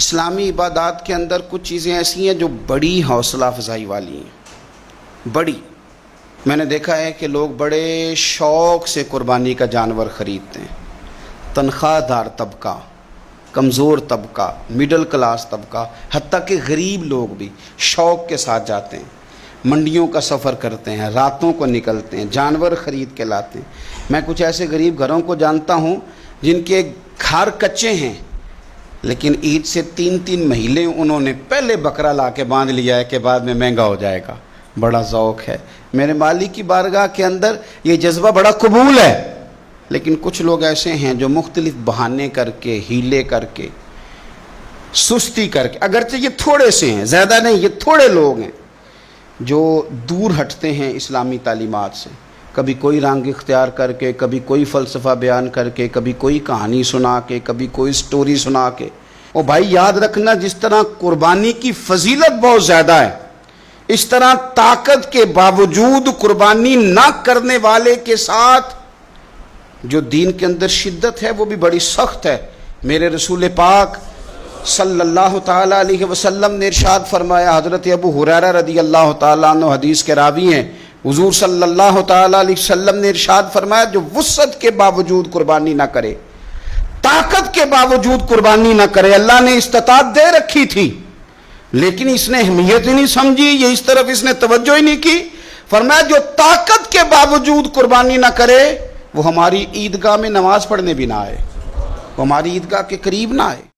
اسلامی عبادات کے اندر کچھ چیزیں ایسی ہیں جو بڑی حوصلہ افزائی والی ہیں، بڑی۔ میں نے دیکھا ہے کہ لوگ بڑے شوق سے قربانی کا جانور خریدتے ہیں، تنخواہ دار طبقہ، کمزور طبقہ، مڈل کلاس طبقہ، حتیٰ کہ غریب لوگ بھی شوق کے ساتھ جاتے ہیں، منڈیوں کا سفر کرتے ہیں، راتوں کو نکلتے ہیں، جانور خرید کے لاتے ہیں۔ میں کچھ ایسے غریب گھروں کو جانتا ہوں جن کے گھر کچے ہیں، لیکن عید سے 3 مہینے انہوں نے پہلے بکرا لا کے باندھ لیا ہے کہ بعد میں مہنگا ہو جائے گا۔ بڑا ذوق ہے۔ میرے مالک کی بارگاہ کے اندر یہ جذبہ بڑا قبول ہے، لیکن کچھ لوگ ایسے ہیں جو مختلف بہانے کر کے، ہیلے کر کے، سستی کر کے، اگرچہ یہ تھوڑے سے ہیں، زیادہ نہیں، یہ تھوڑے لوگ ہیں جو دور ہٹتے ہیں اسلامی تعلیمات سے، کبھی کوئی رنگ اختیار کر کے، کبھی کوئی فلسفہ بیان کر کے، کبھی کوئی کہانی سنا کے، کبھی کوئی سٹوری سنا کے۔ اور بھائی یاد رکھنا، جس طرح قربانی کی فضیلت بہت زیادہ ہے، اس طرح طاقت کے باوجود قربانی نہ کرنے والے کے ساتھ جو دین کے اندر شدت ہے وہ بھی بڑی سخت ہے۔ میرے رسول پاک صلی اللہ تعالیٰ علیہ وسلم نے ارشاد فرمایا، حضرت ابو ہریرہ رضی اللہ تعالیٰ عنہ حدیث کے راوی ہیں، حضور صلی اللہ تعالیٰ علیہ وسلم نے ارشاد فرمایا، جو وسعت کے باوجود قربانی نہ کرے، طاقت کے باوجود قربانی نہ کرے۔ اللہ نے استطاعت دے رکھی تھی لیکن اس نے اہمیت ہی نہیں سمجھی، یہ اس طرف اس نے توجہ ہی نہیں کی۔ فرمایا جو طاقت کے باوجود قربانی نہ کرے وہ ہماری عیدگاہ میں نماز پڑھنے بھی نہ آئے، وہ ہماری عیدگاہ کے قریب نہ آئے۔